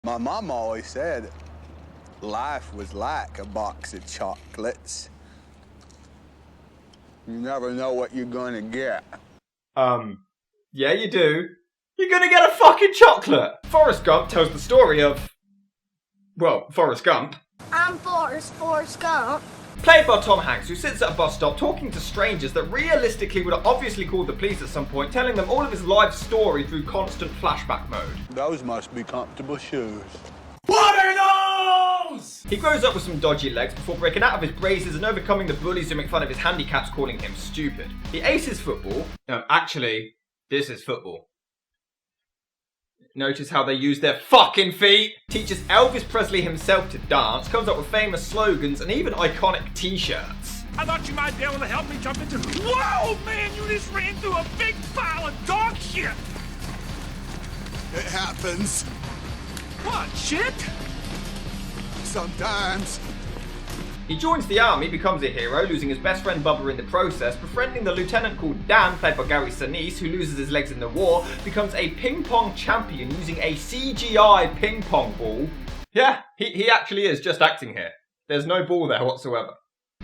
My mom always said life was like a box of chocolates. You never know what you're gonna get. Yeah, you do. You're gonna get a fucking chocolate! Forrest Gump tells the story of... well, Forrest Gump. I'm Forrest Gump. Played by Tom Hanks, who sits at a bus stop talking to strangers that realistically would have obviously called the police at some point, telling them all of his life story through constant flashback mode. Those must be comfortable shoes. What are those? He grows up with some dodgy legs before breaking out of his braces and overcoming the bullies who make fun of his handicaps, calling him stupid. He aces football. No, actually, this is football. Notice how they use their fucking feet. Teaches Elvis Presley himself to dance, comes up with famous slogans and even iconic t-shirts. I thought you might be able to help me jump into... Whoa, man, you just ran through a big pile of dog shit. It happens. What, shit? Sometimes. He joins the army, becomes a hero, losing his best friend Bubba in the process, befriending the lieutenant called Dan, played by Gary Sinise, who loses his legs in the war, becomes a ping pong champion using a CGI ping pong ball. Yeah, he actually is just acting here. There's no ball there whatsoever.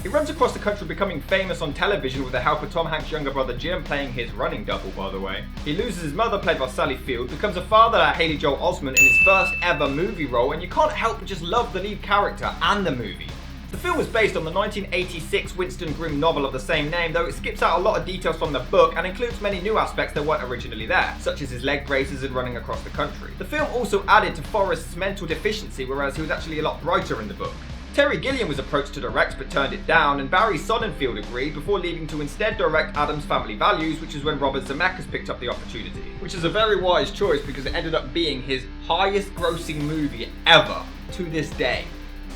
He runs across the country, becoming famous on television with the help of Tom Hanks' younger brother Jim, playing his running double, by the way. He loses his mother, played by Sally Field, becomes a father at Haley Joel Osment in his first ever movie role, and you can't help but just love the lead character and the movie. The film was based on the 1986 Winston Groom novel of the same name, though it skips out a lot of details from the book and includes many new aspects that weren't originally there, such as his leg braces and running across the country. The film also added to Forrest's mental deficiency, whereas he was actually a lot brighter in the book. Terry Gilliam was approached to direct but turned it down, and Barry Sonnenfeld agreed before leaving to instead direct Addams Family Values, which is when Robert Zemeckis picked up the opportunity. Which is a very wise choice because it ended up being his highest grossing movie ever to this day.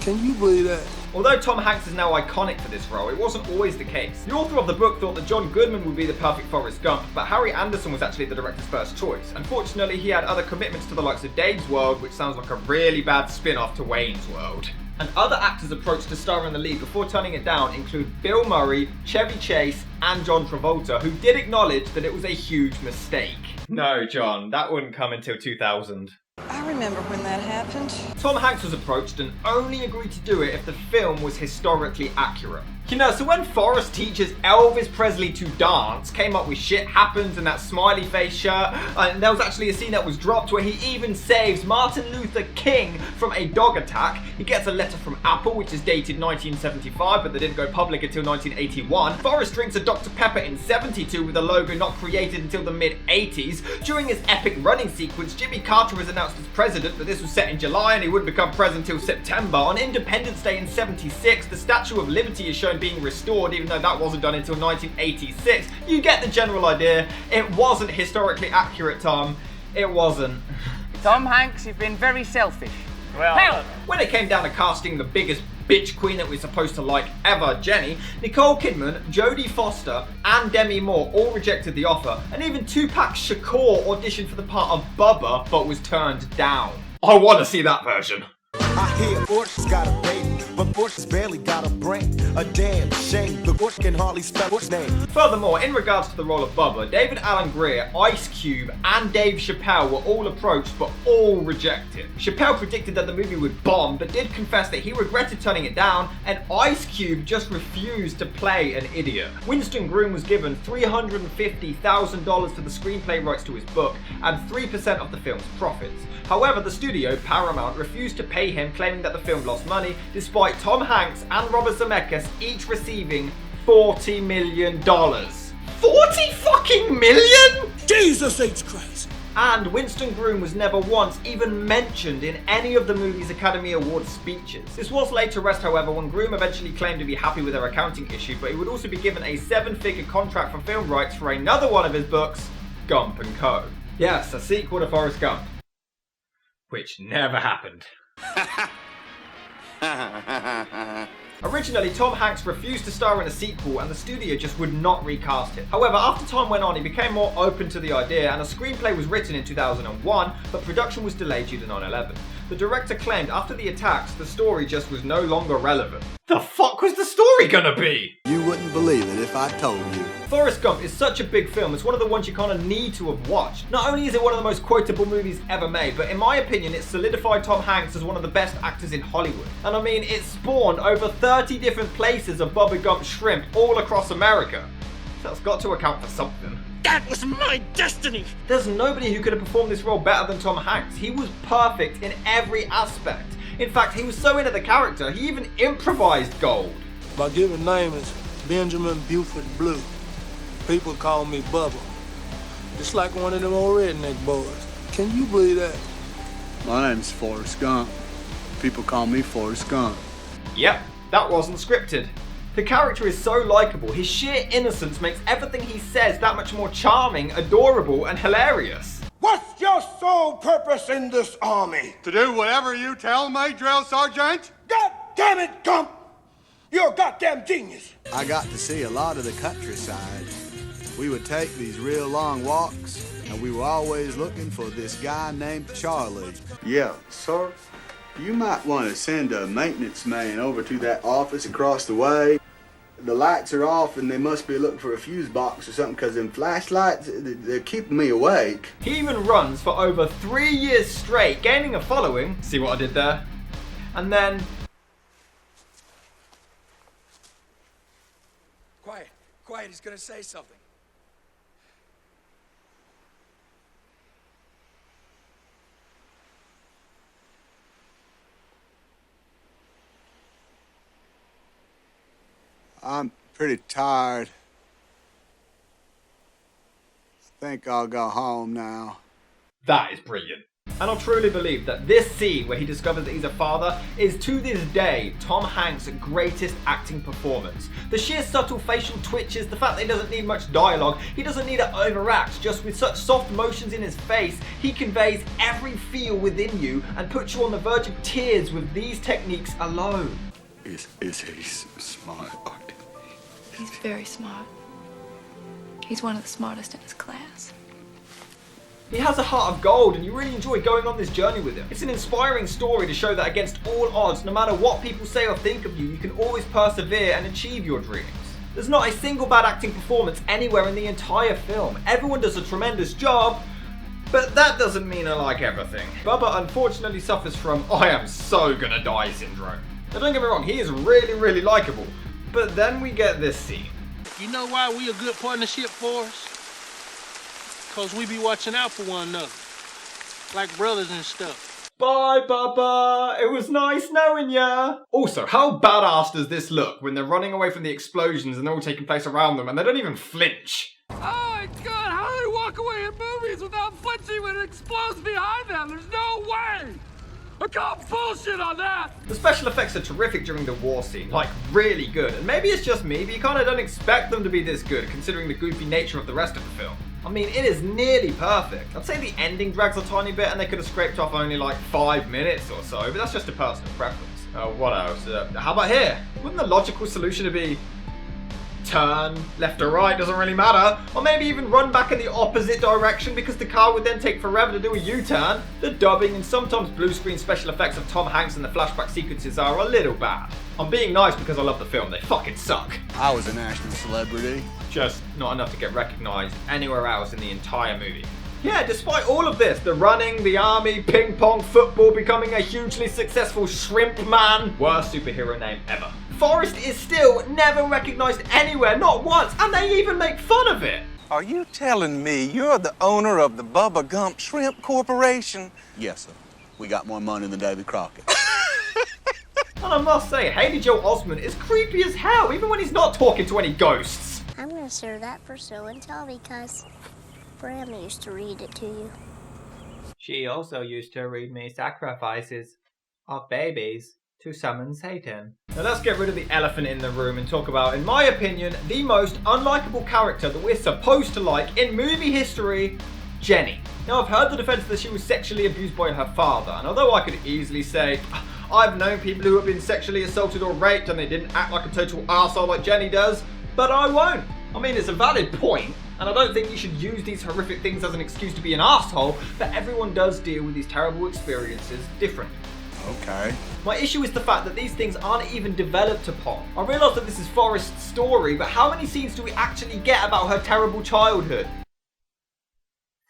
Can you believe that? Although Tom Hanks is now iconic for this role, it wasn't always the case. The author of the book thought that John Goodman would be the perfect Forrest Gump, but Harry Anderson was actually the director's first choice. Unfortunately, he had other commitments to the likes of Dave's World, which sounds like a really bad spin-off to Wayne's World. And other actors approached to star in the lead before turning it down include Bill Murray, Chevy Chase, and John Travolta, who did acknowledge that it was a huge mistake. No, John, that wouldn't come until 2000. I remember when that happened. Tom Hanks was approached and only agreed to do it if the film was historically accurate. You know, so when Forrest teaches Elvis Presley to dance, came up with Shit Happens and that smiley face shirt, and there was actually a scene that was dropped where he even saves Martin Luther King from a dog attack. He gets a letter from Apple, which is dated 1975, but they didn't go public until 1981. Forrest drinks a Dr. Pepper in 72 with a logo not created until the mid-80s. During his epic running sequence, Jimmy Carter was announced as president, but this was set in July and he wouldn't become president until September. On Independence Day in 76, the Statue of Liberty is shown being restored, even though that wasn't done until 1986. You get the general idea. It wasn't historically accurate, Tom. It wasn't. Tom Hanks, you've been very selfish. Well, when it came down to casting the biggest bitch queen that we're supposed to like ever, Jenny, Nicole Kidman, Jodie Foster, and Demi Moore all rejected the offer, and even Tupac Shakur auditioned for the part of Bubba but was turned down. I want to see that version. I hear Forrest's got a baby, but Forrest's barely got a brain. A damn shame, the Forrest can hardly spell his name. Furthermore, in regards to the role of Bubba, David Alan Grier, Ice Cube, and Dave Chappelle were all approached but all rejected. Chappelle predicted that the movie would bomb, but did confess that he regretted turning it down, and Ice Cube just refused to play an idiot. Winston Groom was given $350,000 for the screenplay rights to his book and 3% of the film's profits. However, the studio, Paramount, refused to pay him, claiming that the film lost money, despite Tom Hanks and Robert Zemeckis each receiving $40 million. 40 fucking million?! Jesus H. Christ! And Winston Groom was never once even mentioned in any of the movie's Academy Awards speeches. This was laid to rest, however, when Groom eventually claimed to be happy with their accounting issue, but he would also be given a 7-figure contract for film rights for another one of his books, Gump and Co. Yes, a sequel to Forrest Gump. Which never happened. Originally, Tom Hanks refused to star in a sequel and the studio just would not recast it. However, after time went on, he became more open to the idea and a screenplay was written in 2001, but production was delayed due to 9/11. the director claimed after the attacks, the story just was no longer relevant. The fuck was the story gonna be? You wouldn't believe it if I told you. Forrest Gump is such a big film, it's one of the ones you kind of need to have watched. Not only is it one of the most quotable movies ever made, but in my opinion it solidified Tom Hanks as one of the best actors in Hollywood. And I mean, it spawned over 30 different places of Bubba Gump shrimp all across America. So that's got to account for something. That was my destiny! There's nobody who could have performed this role better than Tom Hanks. He was perfect in every aspect. In fact, he was so into the character, he even improvised gold. My given name is Benjamin Buford Blue. People call me Bubba. Just like one of them old redneck boys. Can you believe that? My name's Forrest Gump. People call me Forrest Gump. Yep, that wasn't scripted. The character is so likeable, his sheer innocence makes everything he says that much more charming, adorable, and hilarious. What's your sole purpose in this army? To do whatever you tell me, Drill Sergeant. God damn it, Gump! You're a goddamn genius. I got to see a lot of the countryside. We would take these real long walks, and we were always looking for this guy named Charlie. Yeah, sir. You might want to send a maintenance man over to that office across the way. The lights are off and they must be looking for a fuse box or something because them flashlights, they're keeping me awake. He even runs for over 3 years straight, gaining a following. See what I did there? And then... Quiet, quiet, he's gonna say something. I'm pretty tired. Think I'll go home now. That is brilliant. And I truly believe that this scene where he discovers that he's a father is to this day Tom Hanks' greatest acting performance. The sheer subtle facial twitches, the fact that he doesn't need much dialogue, he doesn't need to overact, just with such soft motions in his face, he conveys every feel within you and puts you on the verge of tears with these techniques alone. Is he smart? He's very smart. He's one of the smartest in his class. He has a heart of gold and you really enjoy going on this journey with him. It's an inspiring story to show that against all odds, no matter what people say or think of you, you can always persevere and achieve your dreams. There's not a single bad acting performance anywhere in the entire film. Everyone does a tremendous job, but that doesn't mean I like everything. Bubba unfortunately suffers from I am so gonna die syndrome. Now don't get me wrong, he is really likable. But then we get this scene. You know why we a good partnership for us? Because we be watching out for one another. Like brothers and stuff. Bye, Bubba. It was nice knowing ya. Also, how badass does this look when they're running away from the explosions and they're all taking place around them and they don't even flinch? Oh my god, how do they walk away in movies without flinching when it explodes behind them? There's no way! I call bullshit on that! The special effects are terrific during the war scene, like really good. And maybe it's just me, but you kinda don't expect them to be this good considering the goofy nature of the rest of the film. I mean, it is nearly perfect. I'd say the ending drags a tiny bit and they could have scraped off only like 5 minutes or so, but that's just a personal preference. What else? How about here? Wouldn't the logical solution be turn left or right, doesn't really matter, or maybe even run back in the opposite direction because the car would then take forever to do a U-turn? The dubbing and sometimes blue screen special effects of Tom Hanks in the flashback sequences are a little bad. I'm being nice because I love the film, they fucking suck. I was a national celebrity. Just not enough to get recognised anywhere else in the entire movie. Yeah, despite all of this, the running, the army, ping pong, football, becoming a hugely successful shrimp man, worst superhero name ever. Forrest is still never recognised anywhere, not once, and they even make fun of it. Are you telling me you're the owner of the Bubba Gump Shrimp Corporation? Yes, sir. We got more money than Davy Crockett. And I must say, Haley Joel Osment is creepy as hell, even when he's not talking to any ghosts. I'm gonna serve that for show and tell because Grandma used to read it to you. She also used to read me sacrifices of babies to summon Satan. Now let's get rid of the elephant in the room and talk about, in my opinion, the most unlikable character that we're supposed to like in movie history, Jenny. Now I've heard the defense that she was sexually abused by her father, and although I could easily say, I've known people who have been sexually assaulted or raped and they didn't act like a total arsehole like Jenny does, but I won't. I mean, it's a valid point. And I don't think you should use these horrific things as an excuse to be an asshole, but everyone does deal with these terrible experiences differently. Okay. My issue is the fact that these things aren't even developed upon. I realise that this is Forrest's story, but how many scenes do we actually get about her terrible childhood?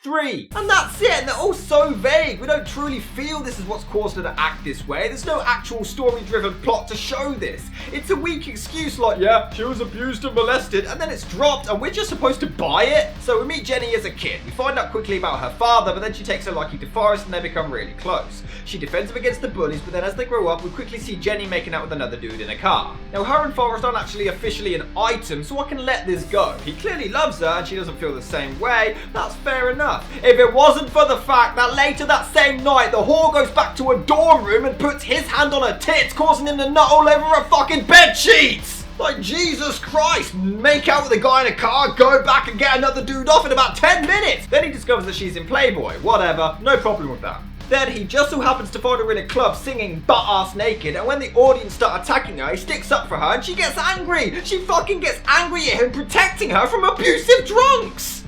3. And that's it, and they're all so vague. We don't truly feel this is what's caused her to act this way. There's no actual story-driven plot to show this. It's a weak excuse like, yeah, she was abused and molested, and then it's dropped, and we're just supposed to buy it? So we meet Jenny as a kid. We find out quickly about her father, but then she takes a liking to Forrest, and they become really close. She defends him against the bullies, but then as they grow up, we quickly see Jenny making out with another dude in a car. Now, her and Forrest aren't actually officially an item, so I can let this go. He clearly loves her, and she doesn't feel the same way. That's fair enough. If it wasn't for the fact that later that same night, the whore goes back to her dorm room and puts his hand on her tits, causing him to nut all over her fucking bed sheets! Like, Jesus Christ, make out with a guy in a car, go back and get another dude off in about 10 minutes! Then he discovers that she's in Playboy. Whatever, no problem with that. Then he just so happens to find her in a club singing butt-ass naked, and when the audience start attacking her, he sticks up for her and she gets angry! She fucking gets angry at him protecting her from abusive drunks!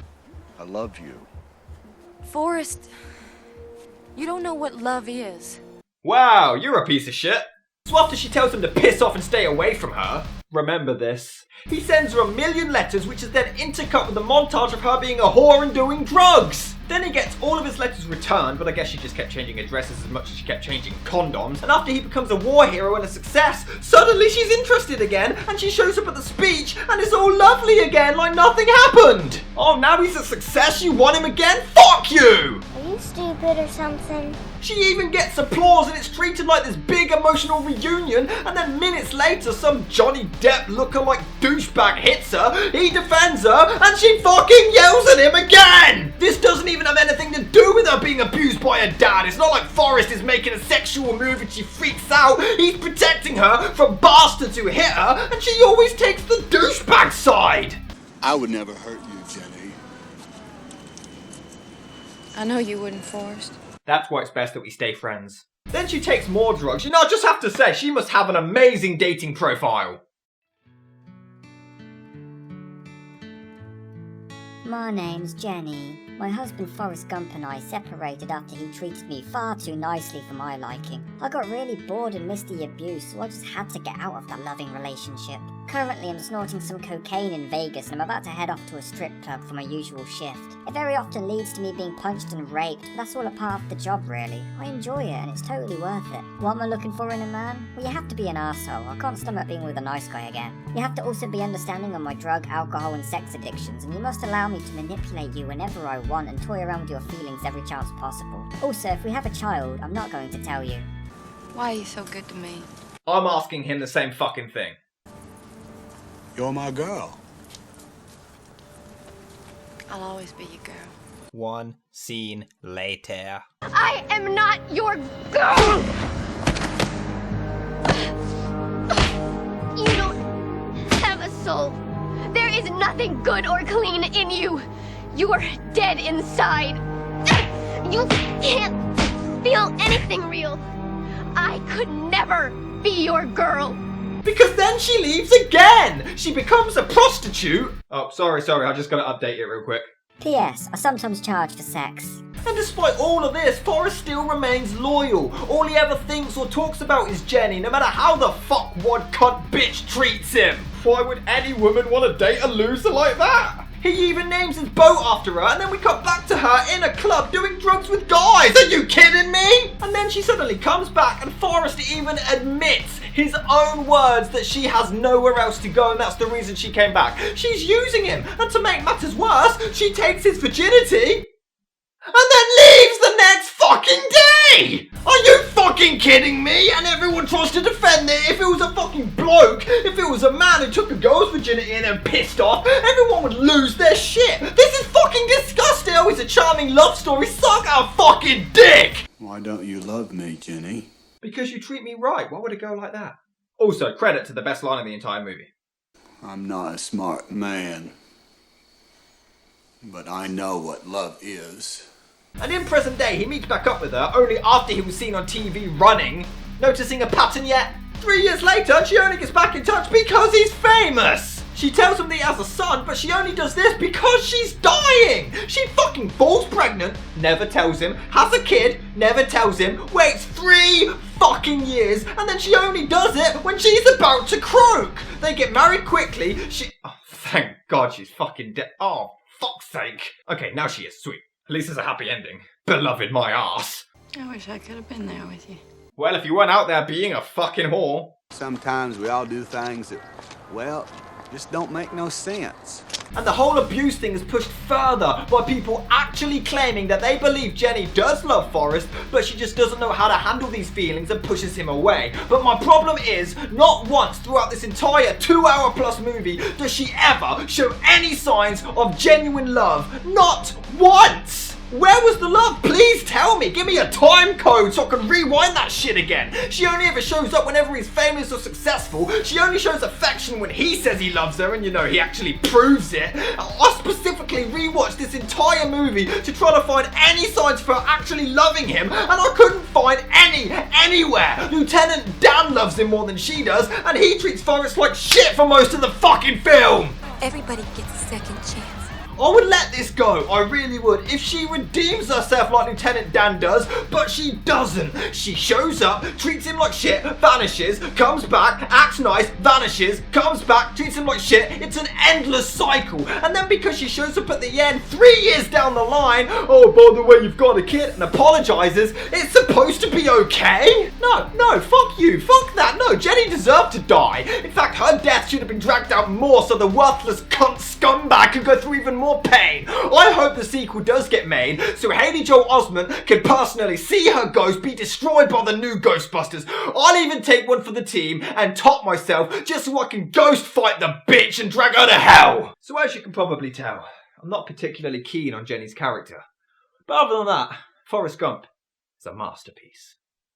I love you. Forrest, you don't know what love is. Wow, you're a piece of shit. So after she tells him to piss off and stay away from her, remember this, he sends her 1,000,000 letters, which is then intercut with a montage of her being a whore and doing drugs. Then he gets all of his letters returned, but I guess she just kept changing addresses as much as she kept changing condoms. And after he becomes a war hero and a success, suddenly she's interested again, and she shows up at the speech, and it's all lovely again, like nothing happened. Oh, now he's a success, you want him again? Fuck you! Are you stupid or something? She even gets applause and it's treated like this big emotional reunion, and then minutes later some Johnny Depp lookalike douchebag hits her, he defends her, and she fucking yells at him again! This doesn't even have anything to do with her being abused by her dad. It's not like Forrest is making a sexual move and she freaks out. He's protecting her from bastards who hit her, and she always takes the douchebag side! I would never hurt you, Jenny. I know you wouldn't, Forrest. That's why it's best that we stay friends. Then she takes more drugs. You know, I just have to say, she must have an amazing dating profile. My name's Jenny. My husband Forrest Gump and I separated after he treated me far too nicely for my liking. I got really bored and missed the abuse, so I just had to get out of that loving relationship. Currently I'm snorting some cocaine in Vegas and I'm about to head off to a strip club for my usual shift. It very often leads to me being punched and raped, but that's all a part of the job really. I enjoy it and it's totally worth it. What am I looking for in a man? Well, you have to be an arsehole. I can't stomach being with a nice guy again. You have to also be understanding of my drug, alcohol and sex addictions, and you must allow me to manipulate you whenever I want and toy around with your feelings every chance possible. Also, if we have a child, I'm not going to tell you. Why are you so good to me? I'm asking him the same fucking thing. You're my girl. I'll always be your girl. One scene later. I am not your girl! You don't have a soul. There is nothing good or clean in you. You are dead inside. You can't feel anything real. I could never be your girl. Because then she leaves again! She becomes a prostitute! Oh, sorry, I just gotta update it real quick. P.S. I sometimes charge for sex. And despite all of this, Forrest still remains loyal. All he ever thinks or talks about is Jenny, no matter how the fuckwad cunt bitch treats him. Why would any woman want to date a loser like that? He even names his boat after her, and then we cut back to her in a club doing drugs with guys. Are you kidding me? And then she suddenly comes back, and Forrest even admits his own words that she has nowhere else to go, and that's the reason she came back. She's using him, and to make matters worse, she takes his virginity and then leaves the next fucking day! Are you fucking kidding me? And everyone tries to defend it. If it was a fucking bloke, if it was a man who took a girl's virginity and then pissed off, everyone would lose their shit. This is fucking disgusting. Oh, it's a charming love story. Suck our fucking dick! Why don't you love me, Jenny? Because you treat me right. Why would it go like that? Also, credit to the best line of the entire movie. I'm not a smart man, but I know what love is. And in present day, he meets back up with her only after he was seen on TV running. Noticing a pattern yet? 3 years later, she only gets back in touch because he's famous. She tells him that he has a son, but she only does this because she's dying. She fucking falls pregnant, never tells him, has a kid, never tells him, waits 3 fucking years, and then she only does it when she's about to croak. They get married quickly. Oh, thank God she's fucking dead. Oh, fuck's sake. Okay, now she is sweet. At least it's a happy ending. Beloved my ass. I wish I could have been there with you. Well, if you weren't out there being a fucking whore. Sometimes we all do things that, well, just don't make no sense. And the whole abuse thing is pushed further by people actually claiming that they believe Jenny does love Forrest, but she just doesn't know how to handle these feelings and pushes him away. But my problem is, not once throughout this entire 2-hour-plus movie does she ever show any signs of genuine love. Not once! Where was the love? Please tell me. Give me a time code so I can rewind that shit again. She only ever shows up whenever he's famous or successful. She only shows affection when he says he loves her and, you know, he actually proves it. I specifically rewatched this entire movie to try to find any signs for her actually loving him, and I couldn't find any anywhere. Lieutenant Dan loves him more than she does, and he treats Forrest like shit for most of the fucking film. Everybody gets a second chance. I would let this go, I really would, if she redeems herself like Lieutenant Dan does, but she doesn't. She shows up, treats him like shit, vanishes, comes back, acts nice, vanishes, comes back, treats him like shit. It's an endless cycle. And then because she shows up at the end, 3 years down the line, oh, by the way, you've got a kid, and apologizes, it's supposed to be okay? No, fuck you, fuck that. No, Jenny deserved to die. In fact, her death should have been dragged out more so the worthless cunt scumbag could go through even more pain. I hope the sequel does get made so Haley Joel Osment can personally see her ghost be destroyed by the new Ghostbusters. I'll even take one for the team and top myself just so I can ghost fight the bitch and drag her to hell. So as you can probably tell, I'm not particularly keen on Jenny's character. But other than that, Forrest Gump is a masterpiece.